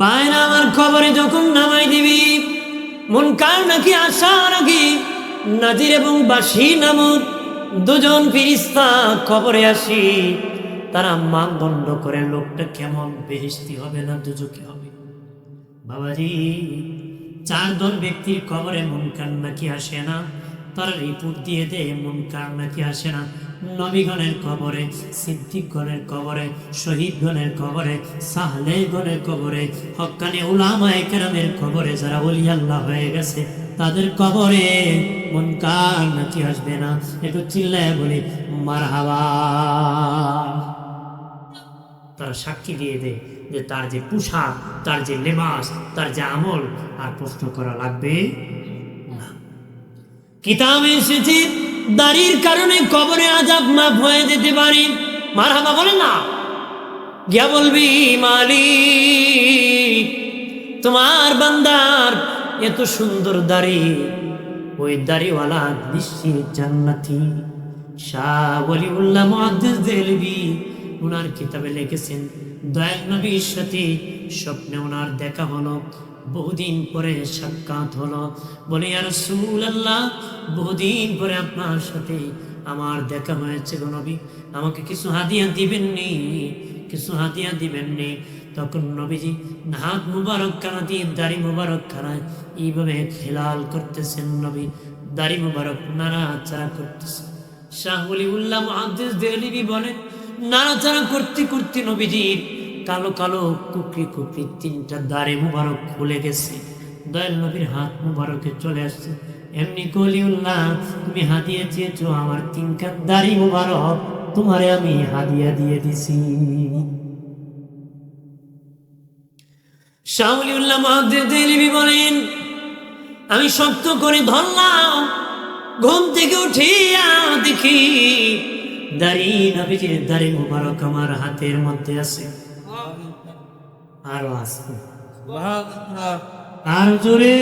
বাইনা আমার খবরে যখন নামাই দিবি, মুনকার নাকি আশা নাকি নাজির এবং বাসি নামক দুজন ফেরেশতা খবরে আসি, তারা মানদণ্ড করে লোকটা কেমন, বেহেশতি হবে না দুজকে হবে। বাবাজি, 4 জন ব্যক্তির খবরে মুনকার নাকি আসে না, তারা রিপোর্ট দিয়ে দেয় মুনকার নাকি আসে না। নবীগণের কবরে, সিদ্দিকগণের কবরে, শহীদগণের কবরে, সালেহগণের কবরে, হক্কানি উলামায়ে কেরামের কবরে, যারা ওলি আল্লাহ হয়ে গেছে তাদের কবরে মুনকার নাকি আসবে না। একটু চিল্লায় বলি মারহাবা। তারা সাক্ষী দিয়ে দেয় যে তার যে পোশাক, তার যে লেবাস, তার যে আমল, আর প্রশ্ন করা লাগবে না। কিতাবে এসেছে দাড়ির কারণে কবরে আযাব মাফ হয়ে যেতে পারে। মারহাবা বলে না, গিয়া বলবি মালিক তোমার বান্দার এত সুন্দর দাড়ি, ওই দাড়িওয়ালা নিশ্চিত জান্নাতি। শাহ ওলিউল্লাহ মুহাদ্দিস দেহলভী ওনার কিতাবে লিখেছেন, দয়াল নবীর সাথে স্বপ্নে ওনার দেখা হলো, বহুদিন পরে সাক্ষাৎ হলো। বলে ইয়া রাসূলুল্লাহ, বহুদিন পরে আপনার সাথে আমার দেখা হয়েছে গো নবী, আমাকে কিছু হাদিয়া দিবেননি, কিছু হাদিয়া দিবেননি? তখন নবীজি হাত মুবারক খানা দিয়ে দাড়ি মুবারক খানায় এইভাবে খেলাল করতেছেন। নবী দাড়ি মুবারক নাড়াচাড়া করতেছেন। শাহ ওলিউল্লাহ মুহাদ্দিস দেহলভী বলেন, নাড়াচাড়া করতে করতে নবীজির কালো কালো কুকরি কুকরি 3টা দাড়ি মুবারক খুলে গেছে, দয়াল নবীর হাত মুবারকে চলে আসছে। এমনি ওলিউল্লাহ, তুমি হাদিয়া চেয়েছো, আমার 3 দাড়ি মুবারক তোমারে আমি হাদিয়া দিয়ে দিছি। শাহ ওলিউল্লাহ মুহাদ্দিস দেহলভী বলেন, আমি শক্ত করে ধরলাম, ঘুম থেকে উঠিয়া দেখি দাড়ি, নবীজির দাড়ি মুবারক আমার হাতের মধ্যে আছে। আরো আছে, আর জোরে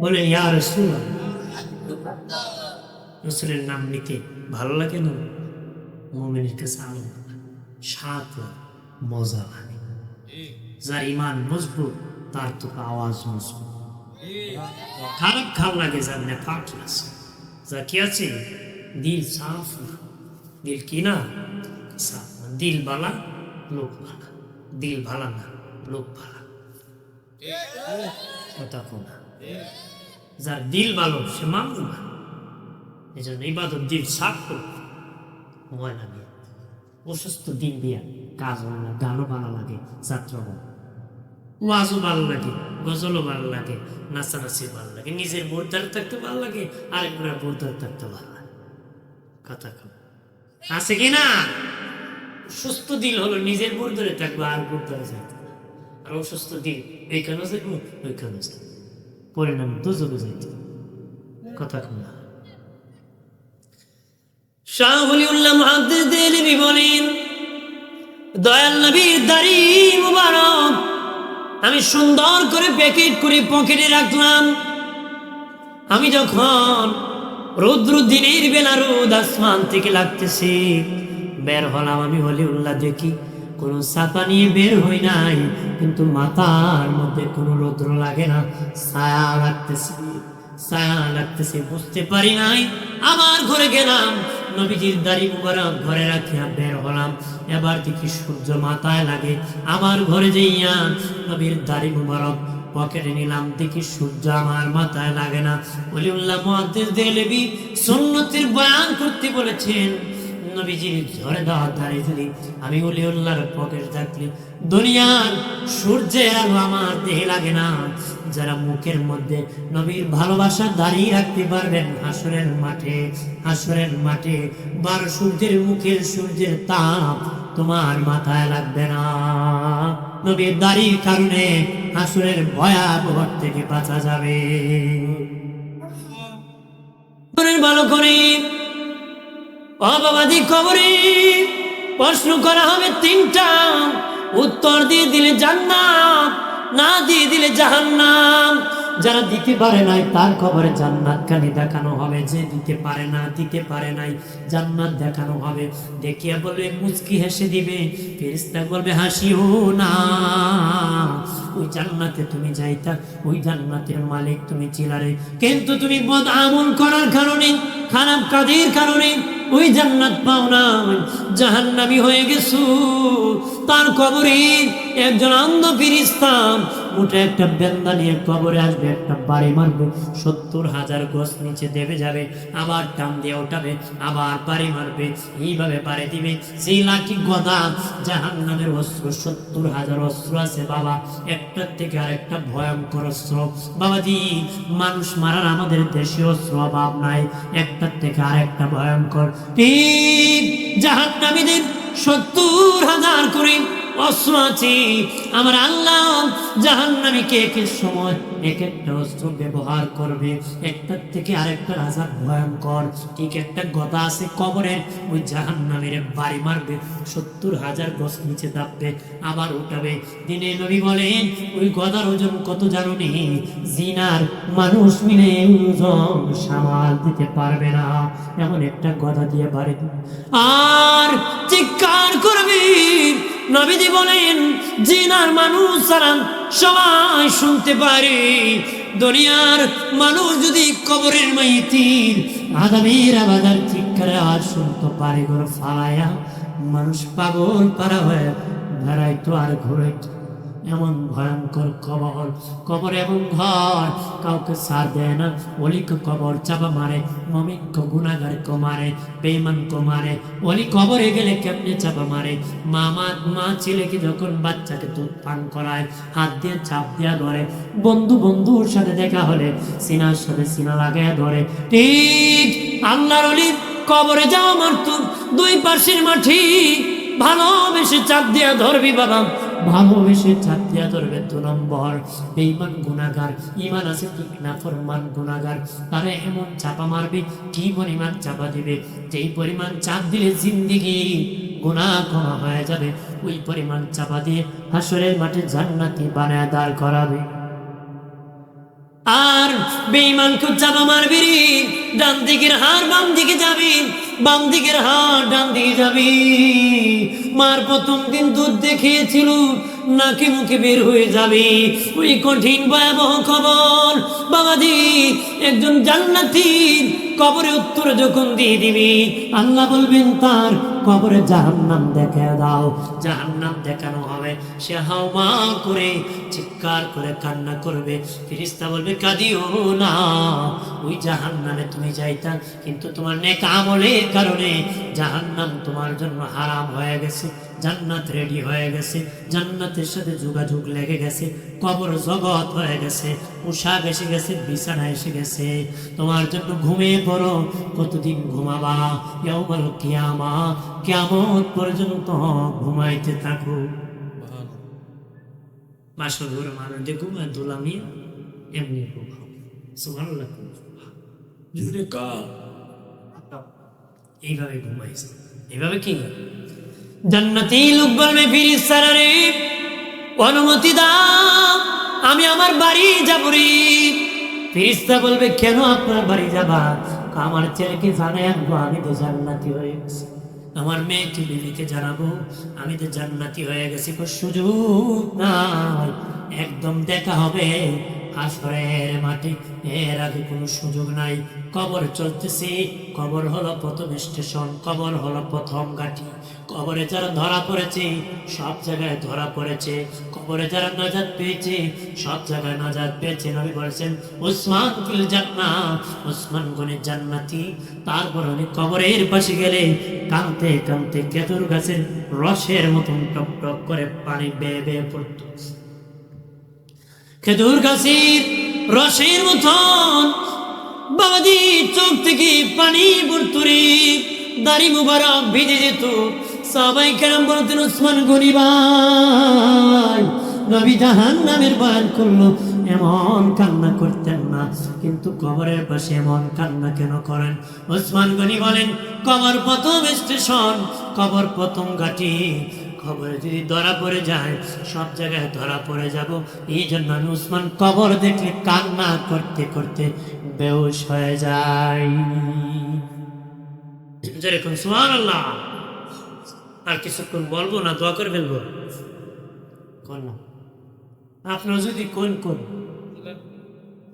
বলে ইয়া রাসূলুল্লাহ। রাসূলের নাম নিতে ভালো লাগে না? মুমিনের কাছে আনন্দ, স্বাদ লাগে, মজা লাগে। যার ইমান মজবুত তার তো আওয়াজ মজবুত। খারাপ খারাপ লাগে যার নেফাক আছে, যা কি আছে দিল সাফ না, দিল কি না সাফ না, দিল বালা লোক ভালা, দিল ভালা না লোক ভালা, কথা কোনা। যার দিল ভালো সে মানুষ ভালো। এই জন্য ইবাদত দিল সাফ করবে, ময়লা দিয়ে অসুস্থ দিল দিয়া কাজ হয় না। গানও ভালো লাগে, যাত্রা ওয়াজও ভালো লাগে, গজলও ভালো লাগে, নাচানাচি ভালো লাগে, নিজের বোরদার থাকতে ভালো লাগে, আরেকবার বোরদার থাকতে ভালো লাগে। কথা আছে কি না? সুস্থ দিল হলো নিজের বোরদারে থাকবো আর বোরদারে থাকবে, আর অসুস্থ দিল এইখানে থাকবো ওইখানে থাকবো, পরিণাম দুজনে যাইতে। কথা না। শাহ ওলিউল্লাহ মুহাদ্দিস দেহলভী বলেন, দয়াল নবীর দাড়ি মুবারক আমি সুন্দর করে প্যাকেট করে পকেটে রাখলাম। আমি যখন রৌদ্র দিনের বেলা রোদ আসমান থেকে লাগতেছে, বের হলাম, আমি ওলিউল্লাহ দেখি কোনো ছাতা নিয়ে বের হই নাই, কিন্তু মাথার মধ্যে কোনো রৌদ্র লাগে না, ছায়া লাগতেছে, ছায়া লাগতেছে। বুঝতে পারি নাই, আবার ঘরে গেলাম, নবীজির দাড়ি মুবারক ঘরে রাখিয়া বের হলাম। এবার দেখি সূর্য মাথায় লাগে, আমার ঘরে যাইয়া নবীর দাড়ি মুবারক পকেটে নিলাম, দেখি সূর্য আমার মাথায় লাগে না। ওলিউল্লাহ মুহাদ্দিস দেহলভী সুন্নতের বয়ান করতে বলেছেন, নবীজির ঝরে দেওয়া দাড়ি যদি আমি ওলিউল্লাহর পকেটে থাকলে দুনিয়ার সূর্যের আলো আমার দেহে লাগে না। যারা মুখের মধ্যে নবীর ভালোবাসা দাঁড়িয়ে রাখতে পারবেন, হাসরের মাঠে, হাসরের মাঠে 12 সূর্যের মুখের সূর্যের তাপ তোমার মাথায় লাগবে না। নবীর দাড়ির কারণে হাসরের ভয়াবহ থেকে বাঁচা যাবে। ভালো করে ও বাবাজি, কবরে প্রশ্ন করা হবে 3টা, উত্তর দিয়ে দিলে জান্নাত, না দিয়ে দিলে জাহান্নাম। যারা দিতে পারে নাই তার কবরে জান্নাত খালি দেখানো হবে, যে দিতে পারে না, দিতে পারে নাই, জান্নাত দেখানো হবে। দেখিয়া বলবে, মুচকি হেসে দিবে, ফেরেশতা বলবে হাসিও না। জান্নাতে তুমি যাইতা, ওই জান্নাতের মালিক তুমি ছিলারে, কিন্তু তুমি বদ আমল করার কারণে, খারাপ কাজের কারণে ওই জান্নাত পাও না, জাহান্নামী হয়ে গেছো। তার কবরে একজন অন্ধ ফেরেশতা উঠে একটা বেন্দা নিয়ে কবরে আসবে, একটা বাড়ি মারবে, 70,000 গজ নিচে দেবে যাবে, আবার টান দিয়ে উঠাবে, আবার বাড়ি মারবে, এইভাবে বাড়ি দিবে। সেই লাঠি গদা জাহান্নামের অস্ত্র, 70,000 অস্ত্র আছে বাবা, একটার থেকে আরেকটা ভয়ঙ্কর অস্ত্র। বাবাজি, মানুষ মারার আমাদের দেশীয় অস্ত্র অভাব নাই, একটার থেকে আরেকটা ভয়ঙ্কর। ঠিক জাহান্নামীদের 70,000 করে অস্ত্র আছে। আমার আল্লাহ জাহান্নামীকে একের সময় এক একটা অস্ত্র ব্যবহার করবে, একটার থেকে আরেকটা আযাব ভয়ঙ্কর। ঠিক একটা গদা আছে কবরের, ওই জাহান্নামীর বাড়ি মারবে, 70,000 গজ নিচে দাববে, আবার উঠাবে। দিনে নবী বলেন ওই গদার ওজন কত জানো নি? জিনার মানুষ মিলে ওজন সামাল দিতে পারবে না, এমন একটা গদা দিয়ে বাড়ি দিবে। আর চিৎকার করবে। নবীজি বলেন জিনার মানুষ সালাম সবাই শুনতে পারে, দুনিয়ার মানুষ যদি কবরের মাইতির আদামের আবাদার চিৎকার আওয়াজ শুনতে পারে, ঘর ফালায়া মানুষ পাগল পারা হয়ে বেড়াইতো আর ঘুরাইতো। এমন ভয়ঙ্কর কবর, কবর এবং ঘর কাউকে সার দেয় না। অলিকে কবর চাপা মারে, মুমিনকে গুনাহগারকে মারে, বেঈমানকে মারে। অলি কবরে গেলে কেমনে চাপা মারে? মা ছেলেকে যখন বাচ্চাকে দুধ পান করায় হাত দিয়ে চাপ দিয়া ধরে, বন্ধুর সাথে দেখা হলে সিনার সাথে সিনা লাগাইয়া ধরে। ঠিক আল্লাহর অলি কবরে যাওয়া মারতো, দুই পাশের মাটি ভালোবেসে চাপ দিয়া ধরবি বাবা, ভালোবেসে চাপ দিয়া ধরবে। 2 নম্বর বেঈমান গুনাহগার, ঈমান আছে ঠিক না ফরমান গুনাহগার, তারা এমন চাপা মারবে, কি পরিমাণ চাপা দিবে, যেই পরিমাণ চাপ দিলে জিন্দেগি গুনাহ ক্ষমা হয়ে যাবে, ওই পরিমাণ চাপা দিয়ে হাসরের মাঠে জান্নাতি বানায় দাঁড় করাবে। আর বেঈমানকে চাপা মারবি রে, ডান দিকের হাড় বাম দিকে যাবি, বাম দিকের হাড় ডান দিকে যাবি। মার প্রথম দিন দুধ দেখিয়েছিল, নাকে মুখে বের হয়ে যাবে। ওই কঠিন ভয়াবহ খবর বাবাজি, একজন জান্নাতি কবরে উত্তর যখন দিয়ে দিবি, আল্লাহ বলবেন তার কবরে জাহান্নাম দেখে দাও। জাহান্নাম দেখানো হবে, সে হাওমা করে চিৎকার করে কান্না করবে। ফেরেশতা বলবে কাঁদিও না, ওই জাহান্নামে তুমি যাইতা, কিন্তু তোমার নেক আমলের কারণে জাহান্নাম তোমার জন্য হারাম হয়ে গেছে, জান্নাত রেডি হয়ে গেছে, জান্নাতের সাথে যোগাযোগ লেগে গেছে, কবর জগৎ হয়ে গেছে, পোশাক এসে গেছে, বিছানা এসে গেছে। তোমার জন্য ঘুমিয়ে পড়ো। কতদিন ঘুমাবা? ইয়াউমুল কিয়ামা, কিয়ামত পর্যন্ত ঘুমাইতে থাকো। মাসুর মানুষ যে ঘুমায় দুলামি এমনি ঘুমাও। সুবহানাল্লাহ, জুড়ে কা এইভাবে ঘুমাইছে। এইভাবে কি জান্নাতি লোক বলবে ফেরেশতারা রে অনুমতি দাও, আমি আমার বাড়ি যাব রে। ফেরেশতা বলবে কেন আপনার বাড়ি যাবা? আমার ছেলেকে জানাই আনবো আমি তো জান্নাতি হয়ে গেছি, আমার মেয়েকে বিবিকে জানাবো আমি তো জান্নাতি হয়ে গেছি। সুযোগ নাই, একদম দেখা হবে হাসরের মাঠে, এর আগে কোনো সুযোগ নাই। কবর চলতেছে, কবর হলো প্রথম স্টেশন, কবর হলো প্রথম ঘাঁটি। কবরে যারা ধরা পড়েছে সব জায়গায় ধরা পড়েছে, কবরে যারা নাজাত পেয়েছে সব জায়গায় নাজাত পেয়েছে। নবী বলেছেন উসমান ফিল জান্নাহ, উসমান গনি জান্নাতি। তারপর উনি কবরের পাশে গেলে কাঁদতে কাঁদতে খেজুর গাছের রসের মতন টপ টপ করে পানি বেয়ে বেয়ে পড়ত। খেজুর গাছের রসের মতন বাবাজি চোখ থেকে পানি পড়ত রে, দাড়ি মুবারক ভিজে যেত। সাহাবায়ে কেরাম বলতেন উসমান গনি ভাই, নবী জাহান্নামের বয়ান করলো, এমন কান্না করতেন না, কিন্তু কবরের পাশে এমন কান্না কেন করেন? উসমান গনি বলেন কবর প্রথম স্টেশন, কবর প্রথম ঘাঁটি। কবরে যদি ধরা পড়ে যায় সব জায়গায় ধরা পড়ে যাব, এই জন্য আমি উসমান কবর দেখলে কান্না করতে করতে বেহুশ হয়ে যাই। যেরকম সুবহানাল্লাহ। আর কিছুক্ষণ বলবো না, দোয়া করে ফেলবো। আপনারা যদি কোন কোন,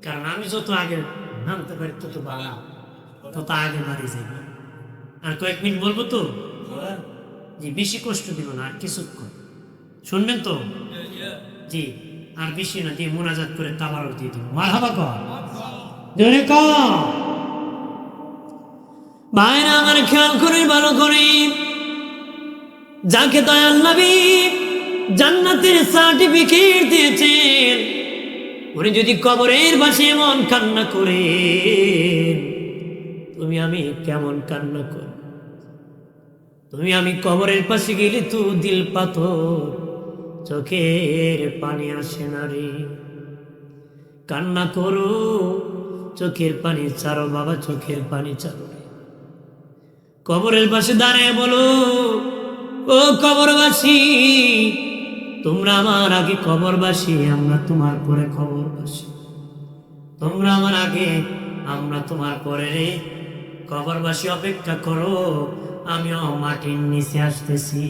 কারণ আমি যত আগে নামতে পারি তত বাড়া, তত আগে বাড়ি যাই। আর কয়েক মিনিট বলবো তো, জি, বেশি কষ্ট দিব না, আর কিছুক্ষণ শুনবেন তো, জি, আর বেশি না, দিয়ে মোনাজাত করে তাবারক দিয়ে দিব। মারহাবা কর, জোরে কর। ভাইরা আমার খেয়াল করে ভালো করে, যাকে দয়াল নবী জান্নাতের সার্টিফিকেট দিয়েছেন, উনি যদি কবরের পাশে এমন কান্না করে, তুমি আমি কেমন কান্না করি? তুমি আমি কবরের পাশে গেলে তো দিল পাথর, চোখের পানি আসে না রে। কান্না করো, চোখের পানি ছাড়ো বাবা, চোখের পানি ছাড়ো। কবরের পাশে দাঁড়িয়ে বলো, ও কবরবাসী, তোমরা আমার আগে কবরবাসী, আমরা তোমার পরে কবরবাসী। তোমরা আমার আগে, আমরা তোমার পরে রে। কবরবাসী অপেক্ষা করো, আমিও মাটির নিচে আসতেছি।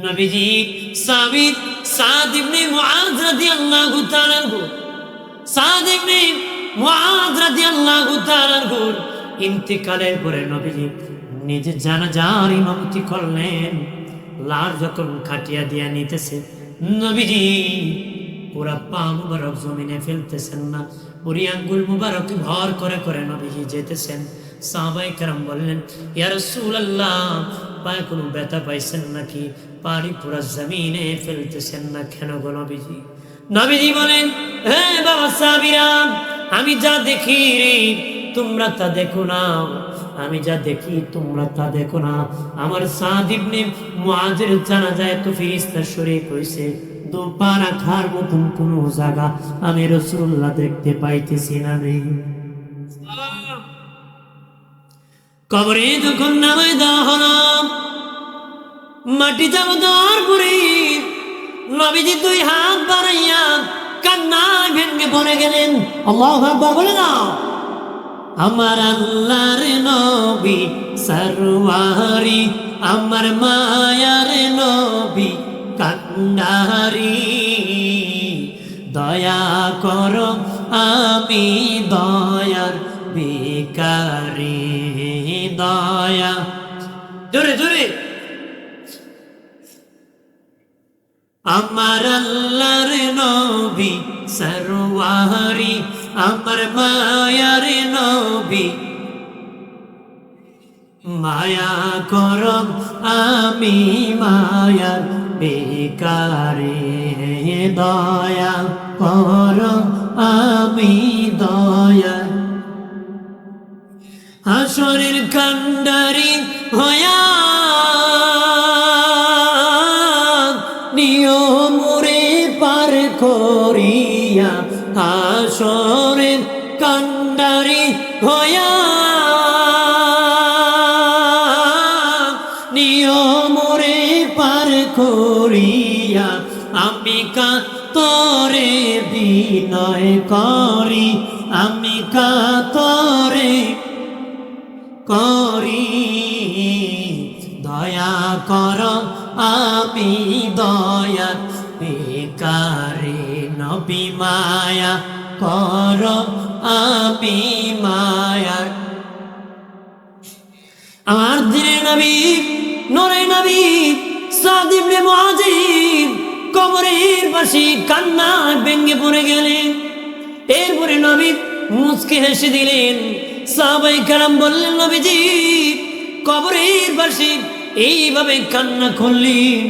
নবীজি সাবিত সাদ ইবনে মুআয রাদিয়াল্লাহু তাআলা আনহু, সাদ ইবনে মুআয রাদিয়াল্লাহু তাআলা আনহু ইন্তিকালের পরে নবীজি নিজে জানাজার ইমামতি করলেন। লাশ যখন খাটিয়া দিয়া নিতেছে, নবীজি পুরা পা মুবারক জমিনে ফেলতেছেন না, পুরি আঙ্গুল মুবারক ভর করে করে নবীজি যেতেছেন। সাহাবায়ে কেরাম বললেন, ইয়া রাসূলুল্লাহ, পায়ে কোনো ব্যথা পাইছেন নাকি? পানি পুরা জমিনে ফেলতেছেন না কেন গো নবীজি? নবীজি বলেন, হে বাবা সাহাবীরা, আমি যা দেখি রে তোমরা তা দেখো না, আমি যা দেখি তোমরা তা দেখো না। আমার সাদ ইবনে মুআযের জানাজায় তো ফেরেশতা শরীক হইছে, দু পা রাখার মতন কোনো জায়গা আমি রাসূলুল্লাহ দেখতে পাইতেছি না রে। কবরে যখন নামায় দেওয়া হলো, মাটি যাব দেওয়ার পরে নবীজি দুই হাত বাড়াইয়া কান্নায় ভেঙে পড়ে গেলেন। আল্লাহু আকবার বলে দাও। আমার আল্লাহর নবী সরওয়ারি, আমার মায়ার নবী কান্ডারি, দয়া করো আমি দয়ার ভিখারি, দয়া। জোরে জোরে। আমার আল্লাহর নবী সরওয়ারি, আমার মায়ার নবী, মায়া করো আমি মায়ার ভিখারি, দয়া করো আমি দয়া। হাসরের কান্ডারি হয়া নিয়মরে পার করিয়া, হাসরের কান্ডারি হয়া নিয়মরে পার করিয়া, আমি কাতরে বিনয় করি, আমি কাতরে করি, দয়া কর আমি দয়ার ভিখারি, নবী মায়া কর আমি মায়ার। আমার দিনের নবী, নূরে নবী সাদ ইবনে মুআয কবরের পাশে কান্নায় ভেঙে পড়ে গেলেন। এরপরে নবী মুচকি হেসে দিলেন। সাহাবায়ে কেরাম বললেন, নবীজি কবরের পাশে এইভাবে কান্না করলেন,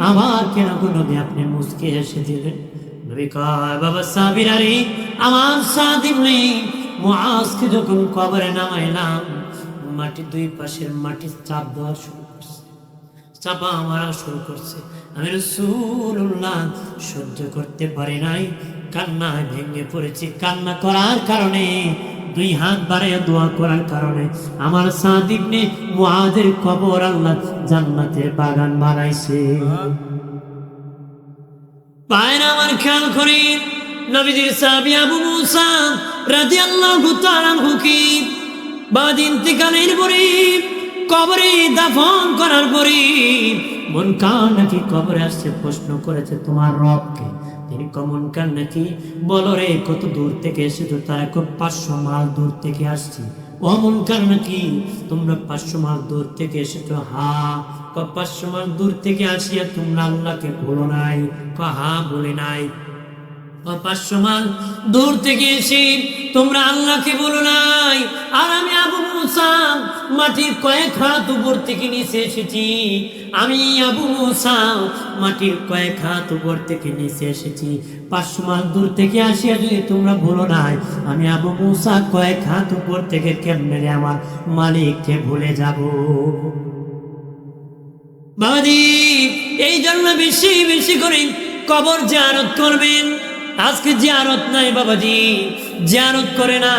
আমার কেন নবী আপনি মুচকি হেসে দিলেন? নবী কয়, বাবা সাহাবীরা রে, আমার সাদ ইবনে মুআযকে যখন কবরে নামাইলাম, মাটি দুই পাশের মাটি চাপ দেওয়া শুরু করছে, চাপা মারা শুরু করছে। আমি রাসূলুল্লাহ সহ্য করতে পারি নাই, কান্নায় ভেঙে পড়েছি। কান্না করার কারণে, দুই হাত বাড়াইয়া দোয়া করার কারণে আমার সাদ ইবনে মুআযের কবর আল্লাহ জান্নাতের বাগান বানাইছে। পায়রা আমার খেয়াল করি, নবীজির সাহাবী আবু মুসা রাদিয়াল্লাহু তাআলা আনহু কি বাদ ইন্তিকালের পরে কবরে দাফন করার পরে মুনকার নাকি কবরে আসছে, প্রশ্ন করেছে তোমার রবকে। তিনি মুনকার নাকি, বলো রে কত দূর থেকে এসেছো? তারা খুব 500 মাইল দূর থেকে আসছি। ও মুনকার নাকি, তোমরা 500 মাইল দূর থেকে এসেছো? হ্যাঁ। 500 মাইল দূর থেকে আসিয়া তোমরা আল্লাহকে বলো নাই? হ্যাঁ বলে নাই। 500 মাইল দূর থেকে এসে তোমরা আল্লাহকে বলো নাই। আর আমি আবু মুসা মাটির কয়েক হাত উপর থেকে নিচে এসেছি। আমি আবু মুসা মাটির কয়েক হাত উপর থেকে নিচে এসেছি। 500 মাইল দূর থেকে আসিয়া যদি তোমরা বলো নাই, আমি আবু মুসা কয়েক হাত উপর থেকে কেমনে আমার মালিককে ভুলে যাব? বাবাজি, এই জন্য বেশি বেশি করে কবর জিয়ারত করবেন। আজকে জিয়ারত নাই বাবাজি, জিয়ারত করে না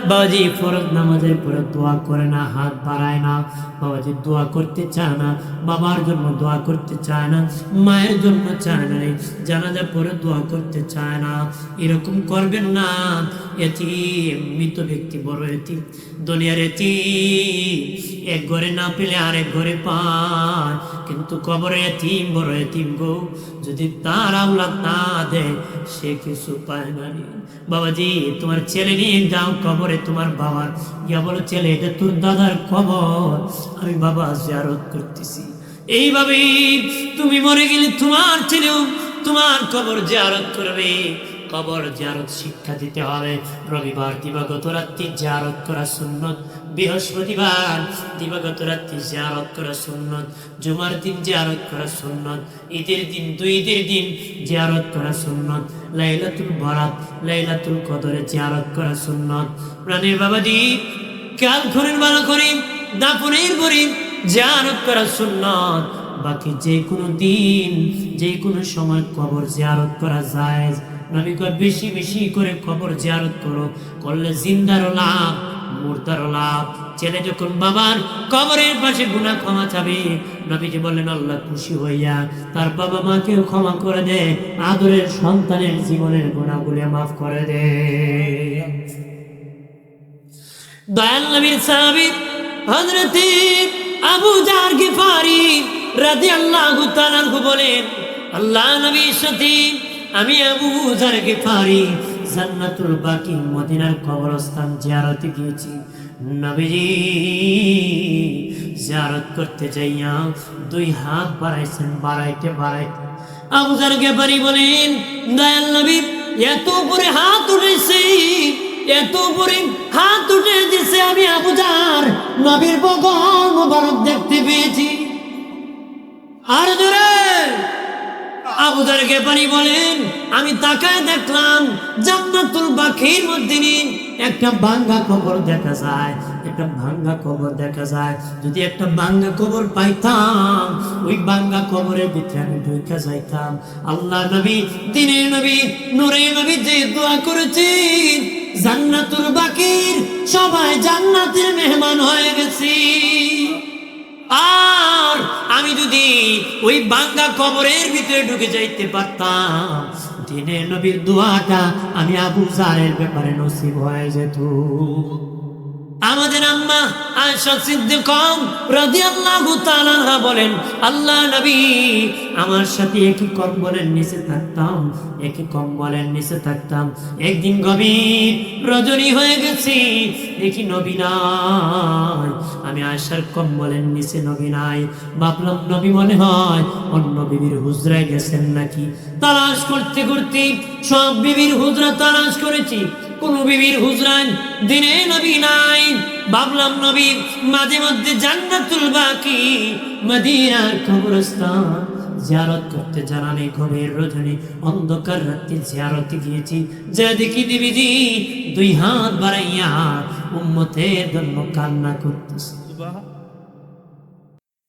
বাবাজি, ফরজ নামাজের পরে দোয়া করে না, হাত বাড়ায় না বাবাজি, দোয়া করতে চায় না, বাবার জন্য দোয়া করতে চায় না, মায়ের জন্য চায় না, জানাজা পরে দোয়া করতে চায় না। এরকম করবেন না। এতিম, মৃত ব্যক্তি বড় এতিম, দুনিয়ার এতিম এক ঘরে না পেলে আরেক ঘরে পায়, কিন্তু কবরে এতিম বড় এতিম গো। যদি তার আওলাদ না দেয় সে কিছু পায় না। বাবাজি, তোমার ছেলে নিয়ে যাও কবরে, তোমার বাবার গিয়া বলো, ছেলে এটা তোর দাদার কবর, আমি বাবা জিয়ারত করতেছি। এইভাবেই তুমি মরে গেলে তোমার ছেলেও তোমার কবর জিয়ারত করবে। কবর জিয়ারত শিক্ষা দিতে হবে। রবিবার দিবাগত রাত্রি জিয়ারত করা সুন্নত, বৃহস্পতিবার দিবাগত রাত্রি জিয়ারত করা সুন্নত, জুমার দিন জিয়ারত করা সুন্নত, ঈদের দিন, 2 ঈদের দিন জিয়ারত করা সুন্নত, লাইলাতুল বরাত, লাইলাতুল কদরে জিয়ারত করা সুন্নত। প্রাণের বাবাজি, খেয়াল করেন ভালো করে, দাফনের পরে জিয়ারত করা সুন্নত। বাকি যে কোনো দিন, যে কোনো সময় কবর জিয়ারত করা জায়েজ। নবী কয় বেশি বেশি করে কবর জিয়ারত করো, করলে জিন্দারও লাভ, মুর্দারও লাভ। ছেলে যখন বাবার কবরের পাশে গুনাহ ক্ষমা চাবে, নবীজি বললেন আল্লাহ খুশি হইয়া তার বাবা মাকেও ক্ষমা করে দে, আদরের সন্তানের জীবনের গুনাহগুলো মাফ করে দে। দয়াল নবীর সাহাবী হযরত আবু যার গিফারি রাদিয়াল্লাহু তাআলা বলেন, আল্লাহ নবীর সাথে আমি আবু যার গিফারি জান্নাতুল বাকি মদিনার কবরস্থান জিয়ারতে গিয়েছি। নবীজি জিয়ারত করতে যাইয়া 2 হাত বাড়াইছেন, বাড়াইতে বাড়াইতে আবু যার গিফারি বলেন, দয়াল নবী এত উপরে হাত উঠেছে, এত উপরে হাত উঠে দিছে, আমি আবু যার নবীর বগল মোবারক দেখতে পেয়েছি। আর জোরে আবু যার গিফারি বলেন, আমি তাকায় দেখলাম জান্নাতুল বাকির মধ্যে একটা ভাঙ্গা কবর দেখা যায়, একটা ভাঙ্গা কবর দেখা যায়। যদি একটা ভাঙ্গা কবর পাইতাম, ওই ভাঙ্গা কবরের ভিতরে আমি ঢুকে যাইতাম। আল্লাহ নবী, দিনের নবী, নূরের নবী যে দোয়া করেছেন, জান্নাতুল বাকির সবাই জান্নাতের মেহমান হয়ে গেছি। আর আমি যদি ওই ভাঙ্গা কবরের ভিতরে ঢুকে যাইতে পারতাম, দিনের নবীর দোয়াটা আমি আবু যারের ব্যাপারে নসিব হয়ে যেত। আমাদের আম্মা আয়েশা সিদ্দিকা রাদিয়াল্লাহু তাআলা বলেন, আল্লাহ নবী আমার সাথে একই কম্বলের নিচে থাকতাম, একই কম্বলের নিচে থাকতাম। একদিন গভীর রজনী হয়ে গেছি, দেখি নবী নাই। আমি আয়েশার কম্বলের নিচে নবী নাই। ভাবলাম নবী মনে হয় অন্য বিবির হুজরায় গেছেন নাকি। তালাশ করতে করতে সব বিবির হুজরা তালাশ করেছি, কোন বিবির হুজরায় দিনে নবী নাই। ভাবলাম নবী মাঝে মধ্যে জান্নাতুল বাকি মদিনার কবরস্থান জিয়ারত করতে জানা নেই। গভীর রজনী অন্ধকার রাত্রি জিয়ারতে গিয়েছি, যা দেখি নবীজি 2 হাত বাড়াইয়া উম্মতের জন্য কান্না করতেছে।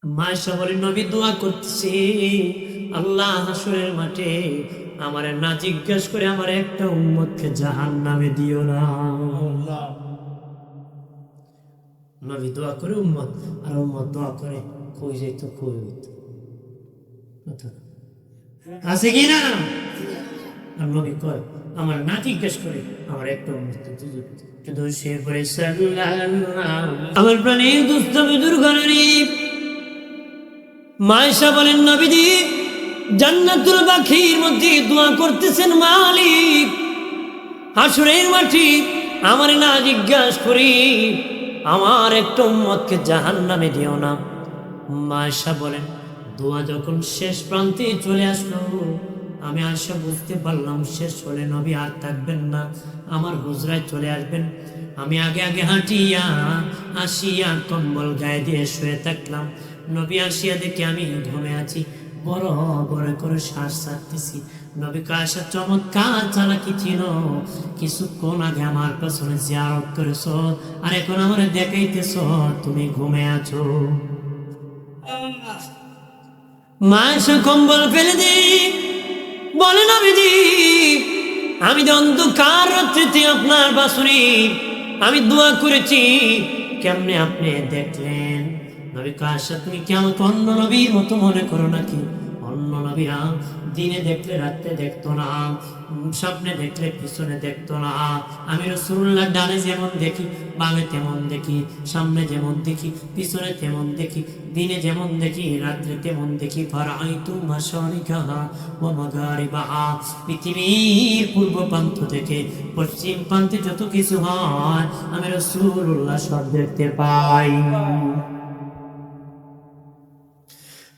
মায়েশা বলে, নবী দোয়া করতেছে, আল্লাহ হাসরের মাঠে আমারে না জিজ্ঞাসা করে আমার একটা উম্মতকে জাহান্নামে দিও না। নবী দোয়া করে উম্মত, আর উম্মত দোয়া করে কই যাইত, কই হইত আছে কি না? আর নবী কয় আমার না জিজ্ঞাসা করে আমার একটা উম্মত শুধু সে পড়ে সাল্লাল্লাহু। আমার প্রাণের দুস্থ বিদুর ঘরে মা আয়েশা বলেন, নবীজি জান্নাতুল বাকির মধ্যে দোয়া করতেছেন, মালিক হাসরের মাটি আমার না জিজ্ঞাসা করি আমার একটা উম্মতকে জাহান্নামে দিও না। মা আয়েশা বলেন, দোয়া যখন শেষ প্রান্তে চলে আসলো, আমি আয়েশা বুঝতে পারলাম শেষ হলে নবী আর থাকবেন না, আমার হুজরায় চলে আসবেন। আমি আগে আগে হাঁটিয়া আসিয়া কম্বল গায়ে দিয়ে শুয়ে থাকলাম। নবী আসিয়া দেখে আমি ঘুমে আছি, বড় বড় করে শ্বাস ছাড়তেছি। নবী আয়েশা চমৎকার চালাকি ছিল, কিছুক্ষণ আগে আমার পেছনে জিয়ারত করেছ আর এখন আমার দেখাইতেছ তুমি ঘুমে আছো। মা আয়েশা কম্বল ফেলে দিই, বলে নবীজি আমি যে অন্ধকার রাত্রিতে আপনার বাসুরি আমি দোয়া করেছি, কেমনে আপনি দেখলেন? নবী আয়েশা, তুমি কি আমাকে অন্য নবীর মতো মনে করো নাকি? অন্য নবীরা দিনে দেখলে রাত্রে দেখতো না, স্বপ্নে দেখলে পিছনে দেখতো না। আমি রাসূলুল্লাহ ডানে যেমন দেখি বামে তেমন দেখি, সামনে যেমন দেখি পিছনে তেমন দেখি, দিনে যেমন দেখি রাত্রে তেমন দেখি। ফারাআইতু মাশারিকাহা ওয়া মাগারিবাহা, পৃথিবীর পূর্ব প্রান্ত থেকে পশ্চিম প্রান্তে যত কিছু হয় আমি রাসূলুল্লাহ সব দেখতে পাই।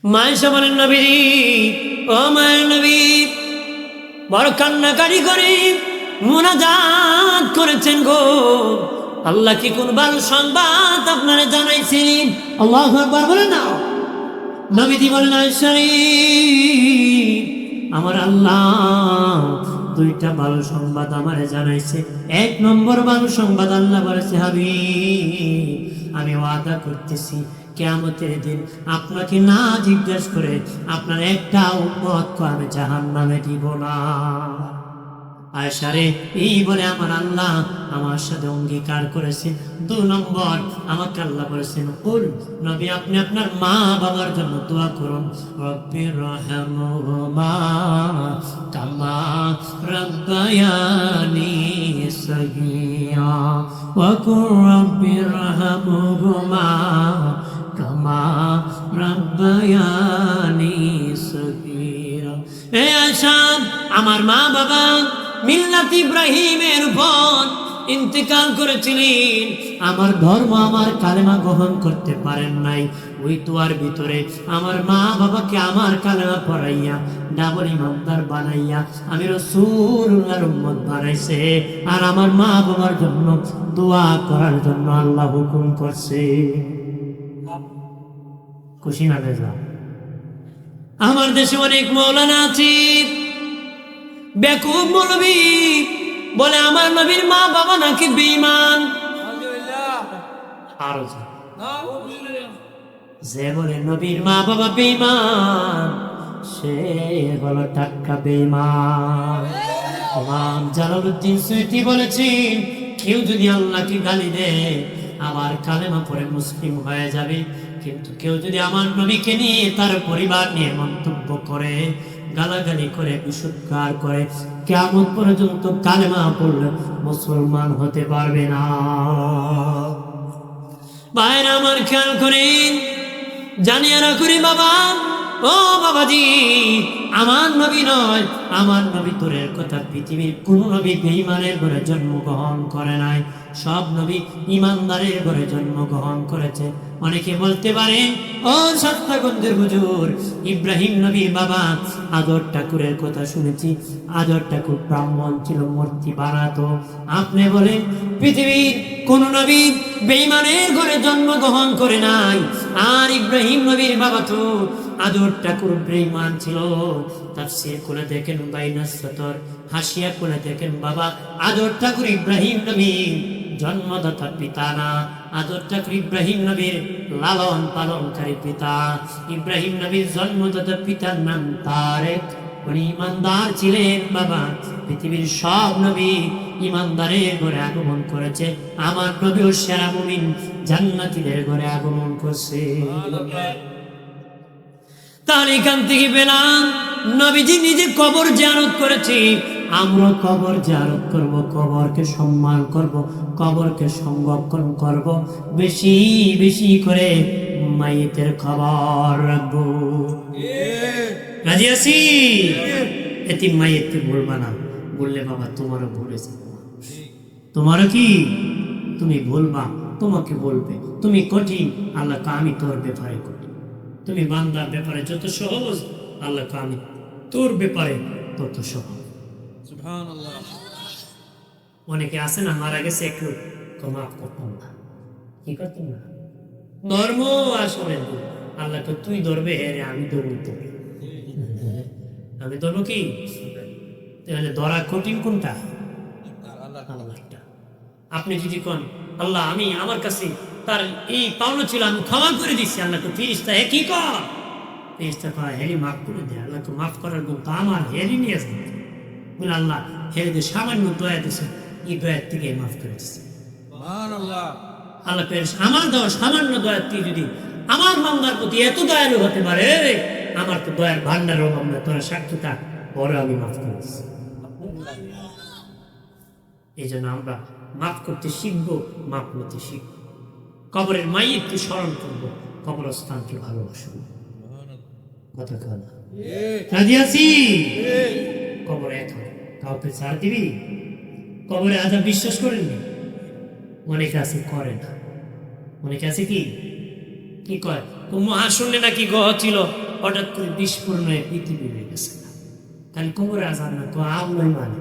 মা আয়েশা বলেন, নবীজি ও মায়ের নবী বড় কান্নাকারি করে মুনাজাত করেছেন গো, আল্লাহ কি কোন ভালো সংবাদ আপনারা জানাইছেন? আল্লাহু আকবার বলেন না। নবীজি বলেন, আয়েশা রে আমার আল্লাহ দুইটা ভালো সংবাদ আমারে জানাইছে। এক নম্বর ভালো সংবাদ আল্লাহ বলেছে, হাবিব আমি ওয়াদা করতেছি কিয়ামতের দিন আপনাকে না জিজ্ঞাসা করে আপনার একটা উম্মতকে আমি জাহান্নামে দিব না। আয়েশা রে এই বলে আমার আল্লাহ আমার সাথে অঙ্গীকার করেছে। 2 নম্বর আমাকে আল্লাহ বলেছেন, কুল নবী আপনি আপনার মা বাবার জন্য দোয়া করুন, রব্বির রহমহুমা কামা রাব্বায়ানি সগীরা ওয়া কুর রব্বির রহমহুমা কামা রাব্বায়ানি সগীরা। এ আয়েশা, আমার মা বাবা মিল্লাত ইব্রাহিমের উপর ইন্তেকাল করেছিলেন, আমার ধর্ম আমার কালেমা গ্রহণ করতে পারেন নাই। ওই দোয়ার ভিতরে আমার মা বাবাকে আমার কালেমা পড়াইয়া ডাবল ইমানদার বানাইয়া আমি রাসূলুল্লাহর উম্মত বানাইছে, আর আমার মা বাবার জন্য দোয়া করার জন্য আল্লাহ হুকুম করছে। খুশি না বেজা? আমার দেশে অনেক মাওলানা আছে, বেকুব মৌলবী বলে আমার নবীর মা বাবা নাকি বেঈমান। আর যে বলে নবীর মা বাবা বেঈমান সে হলো টাটকা বেঈমান। ইমাম জালালউদ্দিন সুয়ুতী বলেছেন, কেউ যদি আল্লাহকে গালি দেয় আবার কালেমা পড়ে মুসলিম হয়ে যাবে, কিন্তু কেউ যদি আমার নবীকে নিয়ে তার পরিবার নিয়ে মন্তব্য করে, গালাগালি করে, বিশুদ্ধার করে, কিয়ামত পর্যন্ত কালেমা পড়লে মুসলমান হতে পারবে না। ভাইরা আমার খেয়াল করেন, জানিয়ে রাখুন বাবা, ও বাবাজি আমার নবী নয়, আমার নবী তোরের কথা পৃথিবীর কোন নবী বেঈমানের ঘরে জন্মগ্রহণ করে নাই, সব নবী ইমানদারের ঘরে জন্মগ্রহণ করেছে। অনেকে বলতে পারে, ও সত্তাগঞ্জের হুজুর ইব্রাহিম নবীর বাবা আদর ঠাকুরের কথা শুনেছি, আদর ঠাকুর ব্রাহ্মণ ছিল, মূর্তি বানাতো। আপনি বলেন পৃথিবীর কোন নবী বেঈমানের ঘরে জন্মগ্রহণ করে নাই, আর ইব্রাহিম নবীর বাবা তো আদর ঠাকুর বেঈমান ছিল। তাফসীর করে দেখেন বাইনাস সতর, হাসিয়া করে দেখেন বাবা আদর ঠাকুর ইব্রাহিম নবীর জন্মদাতা পিতা না, আদর ঠাকুর ইব্রাহিম নবীর লালন পালনকারী পিতা। ইব্রাহিম নবীর জন্মদাতা পিতার নাম তারেক, উনি ইমানদার ছিলেন বাবা। পৃথিবীর সব নবী ইমানদারের ঘরে আগমন করেছে, আমার নবীও সেরা মুমিন জান্নাতীদের ঘরে আগমন করছে। তাহলে এখান থেকে পেলাম নবীজি নিজে কবর জিয়ারত করেছে, আমরা কবর জিয়ারত করব, কবরকে সম্মান করব, কবরকে সংরক্ষণ করব, বেশি বেশি করে মাইয়েতের খবর রাখবো। রাজি আছি? এতিম মাইয়েতকে বলবা না, বললে বাবা তোমারও ভুলেছে, তোমারও কি তুমি বলবা, তোমাকে বলবে তুমি কঠিন, আল্লাহকে আমি তোর ব্যাপারে কঠিন। তুমি বান্দার ব্যাপারে যত সহজ, আল্লাহকে আমি তোর ব্যাপারে তত সহজ। সুবহানাল্লাহ। অনেকে আছে না, মারা গেছে একটু মাফ করতাম না, কি করতাম না, ধর্ম আসলে আল্লাহকে তুই ধরবে, হ্যাঁ আমি ধরবো তোকে, আমি ধরবো কি? তাহলে ধরা কঠিন কোনটা? আল্লাহটা। আপনি যদি কোন আল্লাহ আমি আমার কাছে তার এই পাওনা ছিল, আমি ক্ষমা করে দিচ্ছি, আল্লাহকে ফিরিস্তা হে কি কর, ফিরিস্তা কয় হেরি মাফ করে দে, আল্লাহকে মাফ করার গুণ তো আমার, হেরি নিয়ে আসবে বলে আল্লাহ হেরে দিয়ে সামান্য দয়া দিছে, এই দয়ার থেকে মাফ করে দিচ্ছে। সুবহানাল্লাহ। আল্লাহ আমার দেওয়া সামান্য দয়ার থেকে যদি আমার বান্দার প্রতি এত দয়ালু হতে পারে, আমার তো দয়ার ভান্ডার অভাব না, তোরা সাক্ষী থাক, পরে আমি মাফ করে দিচ্ছি। এই জন্য আমরা মাফ করতে শিখবো, মাফ করতে শিখবো, কবরের মাইয়িতকে স্মরণ করবো, কবরস্থানকে ভালোবাসবো। কথা কথা রাজি আছি? কবরে এখন কাউকে ছাড় দিবি? কবরে আজাব বিশ্বাস করেননি? অনেকে আছে করে না, অনেকে আছে কি কি কয় মহাশূন্যে নাকি গ্রহ ছিল, হঠাৎ করে বিস্ফোরণ হয়ে পৃথিবী হয়ে গেছে, তাহলে কবরে আজাব না তো আল্লাহ মানে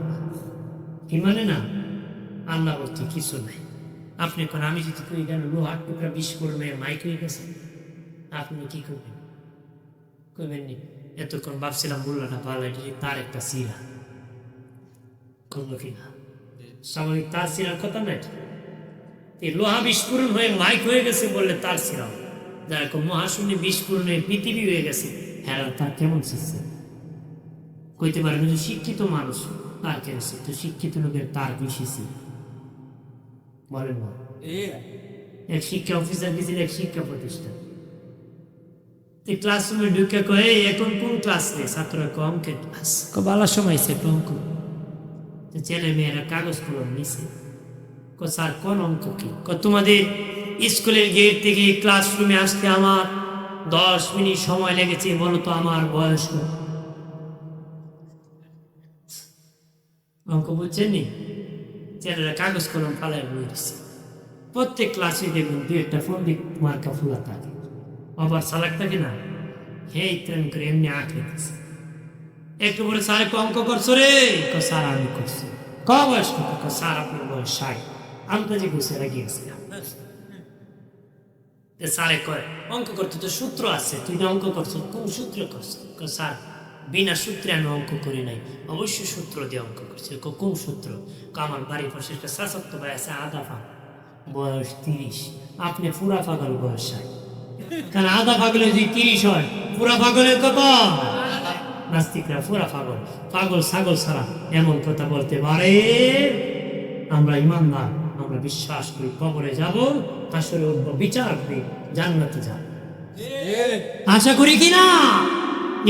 কি মানে না? আল্লাহ বলতে কিছু নাই। আপনি কোন আমি যদি কই কেন লোহার টুকরা বিস্ফোরণ হয়ে মাইক হয়ে গেছে, আপনি কি করবেন? করবেননি। এতক্ষণ ভাবছিলাম বললো না ভালো, তার একটা সিরা করবো কিনা, স্বাভাবিক তার সিরার কথা নাই, লোহা বিস্ফোরণ হয়ে মাইক হয়ে গেছে বললে তার সিরাও, যারা মহাশূন্যে বিস্ফোরণ হয়ে পৃথিবী হয়ে গেছে, হ্যাঁ তার কেমন শিখছে কইতে পারে না? শিক্ষিত মানুষ তার কেছে, তো শিক্ষিত লোকের তার বেশি বলেন না? এক শিক্ষা অফিসার গেছিল এক শিক্ষা প্রতিষ্ঠান, ক্লাসরুমে ঢুকে কয়ে এখন কোন ক্লাস নেই, ছাত্ররা অঙ্কের ক্লাস, ভালো সময় একটু অঙ্ক, ছেলে মেয়েরা কাগজ কলম নিছে, স্যার কোন অঙ্ক কি? তোমাদের স্কুলের গেট থেকে ক্লাসরুমে আসতে আমার 10 মিনিট সময় লেগেছে, বলো তো আমার বয়স কত? অঙ্ক বুঝছেন নি? ছেলেরা কাগজ কলম পালায় বই দিচ্ছে। প্রত্যেক ক্লাসে দেখুন 2-1 ফোন দিক মার্কা ফুলা থাকে, আবার চালাক থাকে না, হে ট্রেন করে এমনি আঁকড়ে দিচ্ছে। একটু বলে স্যার অঙ্ক করছো রে? স্যার আমি করছি। ক বয়স কত? স্যার আপনার বয়স 60। আন্দাজি ঘুষে গিয়েছিলাম। স্যারে কয় অঙ্ক করতে তো সূত্র আছে, তুই অঙ্ক করছো, কোন সূত্র করছো? স্যার বিনা সূত্রে আমি অঙ্ক করি নাই, অবশ্যই সূত্র দিয়ে অঙ্ক করছি। কোন সূত্র? আমার বাড়ির পাশে একটা শাসক্ত ভাই আছে, আধা পাগল, বয়স 30, আপনি পুরা পাগল বয়স 60। কারণ আধা পাগলের যদি 30 হয়, পুরা পাগলের কত? নাস্তিকরা পুরা পাগল, পাগল ছাগল ছাড়া এমন কথা বলতে পারে? আমরা ইমানদার, আমরা বিশ্বাস করি কবরে যাব, হাসরে উঠবো, বিচার করি, জান্নাতে যাব, আশা করি কিনা?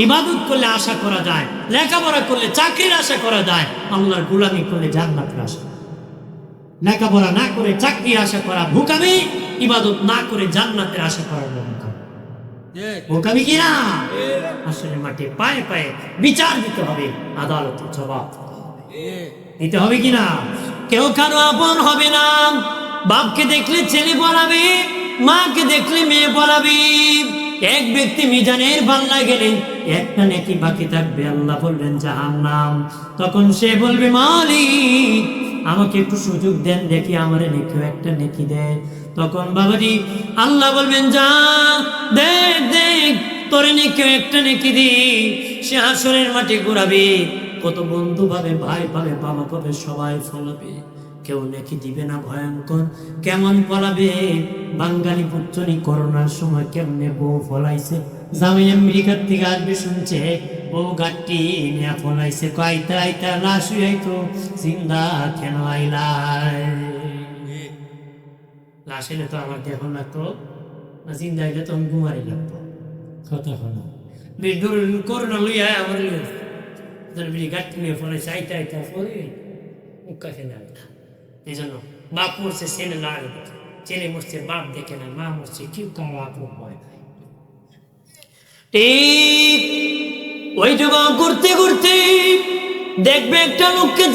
ইবাদত করলে আশা করা যায়, লেখাপড়া করলে চাকরির আশা করা যায়, আল্লাহর গোলামি করলে জান্নাতের আশা। লেখাপড়া না করে চাকরির আশা করা ভুকামি, ইবাদত না করে জান্নাতের আশা করা ভুকামি কিনা? আসলে মাঠে পায়ে পায়ে বিচার দিতে হবে, আদালতে জবাব দিতে হবে কিনা? কেউ কারো আপন হবে না, বাপকে দেখলে ছেলে পড়াবে, মাকে দেখলে মেয়ে পড়াবে। এক ব্যক্তি মিজানের পাল্লা গেলে একটা নেকি বাকি থাকবে, আল্লাহ বলবেন জাহান্নাম। তখন সে বলবে মালিক আমাকে একটু সুযোগ দেন, দেখি আমার নেকিও একটা নেকি দেয়। তখন বাবাজি আল্লাহ বলবেন যা দেখ দেখ তোর নেকিও একটা নেকি দি। সে হাসরের মাঠে ঘুরাবে, কত বন্ধু পাবে, ভাই পাবে, বাবা পাবে, সবাই ফলাবে, কেউ নেকি দিবে না। ভয়ঙ্কর কেমন ফলাবে? বাঙালি পুত্রনি করোনার সময় কেমনে বউ ফলাইছে, জামাই আমেরিকার থেকে আসবে শুনছে, বউ গাঠটি নিয়ে ফলাইছে, কয়তা আইতা লাশ হইতো জিন্দা কেন আইলাই? লাশ এলে তো আমার দেখো না তো, জিন্দা আইলে তো আমি ঘুমারি লাগবো। কথা হলো করোনা লইয়া আমার বিড়ি গাঁটটি নিয়ে ফলে চাইতে আইতে ফলে মুখা খেলে আলটা। এই জন্য বাপ মরছে ছেলে লাড়ে দেখে, ছেলে মরছে বাপ দেখে না, মা মরছে কেউ কারো আপন হয় না। ঠিক ওই যুবক ঘুরতে ঘুরতে দেখবে একটা লোককে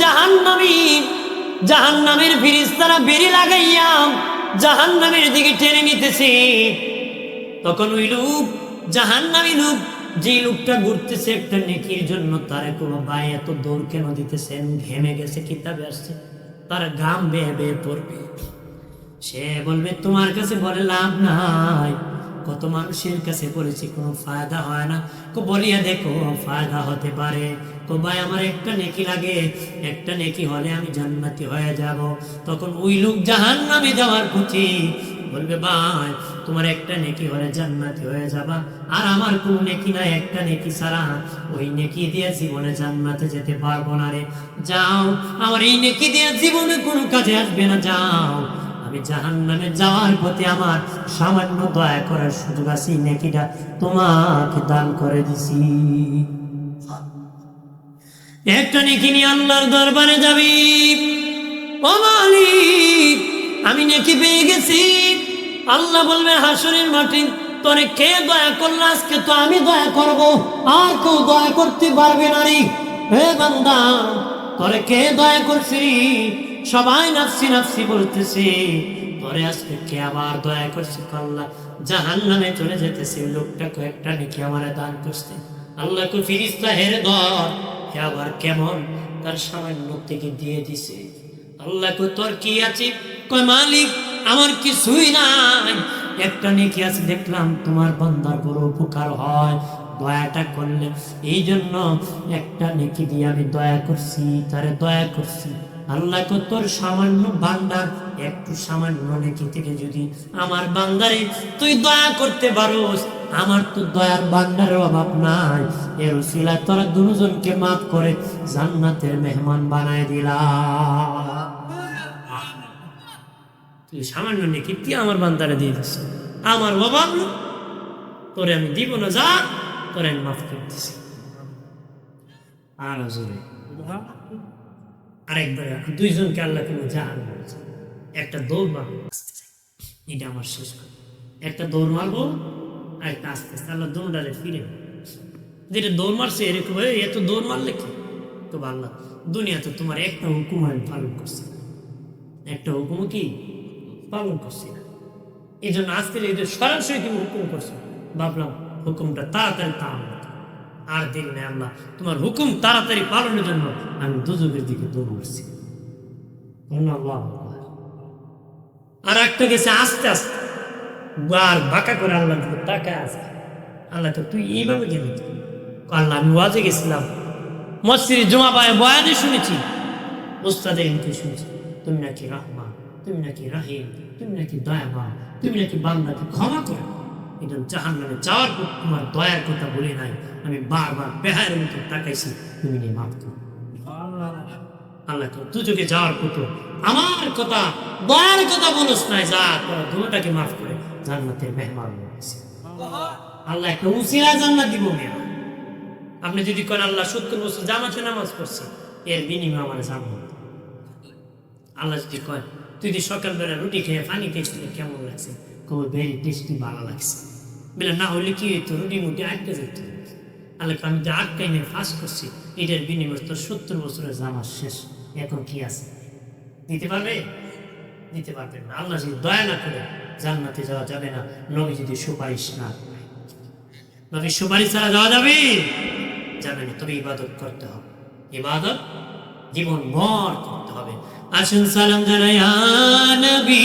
জাহান্নামের ফিরিস্তারা বেরি লাগাইয়া জাহান্নামের দিকে টেনে নিতেছে। তখন ওই লোক জাহান্নামী লোক, যে লোকটা ঘুরতেছে একটা নেকির জন্য, তার কোনো ভাই এত দৌড় কেন দিতেছেন? ঘেমে গেছে, কিতাবে আসছে তার ঘাম বেয়ে বেয়ে পড়বে। সে বলবে তোমার কাছে বলে লাভ নাই, কত মানুষের কাছে বলেছি কোনো ফায়দা হয় না। বলিয়া দেখো ফায়দা হতে পারে। ভাই আমার একটা নেকি লাগে, একটা নেকি হলে আমি জান্নাতি হয়ে যাব। তখন ওই লোক জাহান্নামে যাওয়ার প্রতি বলবে ভাই তোমার একটা নেকি হলে জান্নাতি হয়ে যাবা, আর আমার কোনো নেকি নাই, একটা নেকি ছাড়া ওই নেকি দিয়ে জীবনে জান্নাতে যেতে পারবো না রে। যাও, আমার এই নেকি দিয়ে জীবনে কোনো কাজে আসবে না, যাও। আমি জাহান্নামে যাওয়ার প্রতি আমার সামান্য দয়া করার সুযোগ আছে, নেকিটা তোমাকে দান করে দিছি। একটা নেকি নিয়ে আল্লাহর দরবারে যাবি, ও মালিক আমি নেকি পেয়ে গেছি। আল্লাহ বলবে হাসরের মাঠে তোরে কে দয়া করলো? আজকে তো আমি দয়া করব, আর কেউ দয়া করতে পারবে না রে। হে বান্দা তোরে কে দয়া করছি? সবাই নাফসি নাফসি বলতেছে, তোরে আজকে কে আবার দয়া করছে? আল্লাহ জাহান্নামে চলে যেতেছে লোকটা কয়েকটা নেকি আমারে দান করছে। আল্লাহ কো ফিরিস্তা হেরে ধর, হে আবার কেমন? তার সামান্য থেকে দিয়ে দিছে। আল্লাহ কো তোর কি আছে? কয় মালিক আমার কিছুই নাই, একটা নেকি আছে, দেখলাম তোমার বান্দার বড় উপকার হয়, দয়াটা করলে, এই জন্য একটা নেকি দিয়ে আমি দয়া করছি, তারে দয়া করছি। আল্লাহ কো তোর সামান্য বান্দার একটু সামান্য নেকি থেকে যদি আমার বান্দারে তুই দয়া করতে পারোস, আমার তো দয়ার বান্দারের অভাব নাই। এর উসিলায় তোরা দুজনকে মাফ করে জান্নাতের মেহমান বানায় দিলা। তুই সামান্য নেকি তুই আমার বান্দারে দিয়ে দিস, আমার অভাব না, তোরে আমি দিব না, যা তোরে আমি মাফ করে দিছি। আর আরেকবার দুইজনকে আল্লাহ কিন্তু জাহান বলছে, একটা দৌড় মারবো, এটা আমার শেষ কথা, একটা দৌড় মারবো আর একটা আস্তে আস্তে আল্লাহ দৌড়ালে ফিরে যেটা দৌড় মারছে এরকম এত দৌড় মারলে কি? তো আল্লাহ দুনিয়াতে তোমার একটা হুকুম আমি পালন করছি, একটা হুকুম কি পালন করছি না, এই জন্য আজকের এই যে সরাসরি তুমি হুকুম করছো, ভাবলাম হুকুমটা তাড়াতাড়ি পালন আর দিন নেই। আল্লাহ তোমার হুকুম তাড়াতাড়ি পালনের জন্য আমি দুজকের দিকে দৌড় মারছি। আর একটা গেছে আস্তে আস্তে আর বাঁকা করে আল্লাহ টাকা আছে। আল্লাহ তো তুই এইভাবে গেলি? আল্লাহ আমি ওয়াজে গেছিলাম, মসজিদে জমা পায়ে বয়ানে শুনেছি, ওস্তাদের মুখে শুনেছি তুমি নাকি রহমান, তুমি নাকি রাহিম, তুমি নাকি দয়াবান, তুমি নাকি বান্দাকে ক্ষমা করে। এটা জাহান্নামে যাওয়ার পর তোমার দয়ার কথা বলি নাই, আমি বারবার বেহায়ের মতো তাকাইছি, তুমি নিয়ে মাফ করো। আল্লাহ দুজকে যাওয়ার পর আমার কথা দয়ার কথা বলস নাই, যা তোরা দুটাকে মাফ করে জান্নাতের মেহমান হয়েছে। আল্লাহ একটা উসিলা জান্নাত দিব মেয়া। আপনি যদি করেন আল্লাহ 70 বছর জামাতে নামাজ পড়ছি, এর বিনিময়ে আমার জান্নাত। আল্লাহ যদি কয় তুই যদি সকালবেলা রুটি খেয়ে পানি খেয়েছিস কেমন লাগছে? কবে ভেরি টেস্টি, ভালো লাগছে। বলে না হলে কি হইতো? রুটি মুটি আটকে যেত। আল্লাহ আমি যে আটকাই নিয়ে ফাঁস করছি, এটার বিনিময়ে তোর 70 বছরের জামা শেষ, এখন কি আছে? দিতে পারবে? দিতে পারবেন না। আল্লাহ যদি দয়া না করে জান্নাতে যাওয়া যাবে না, নবী যদি সুপারিশ না, নবীর সুপারিশ ছাড়া যাওয়া যাবে যাবে না। তবে ইবাদত করতে হবে, ইবাদত জীবন ভর করতে হবে। আসুন সালাম জানাই নবী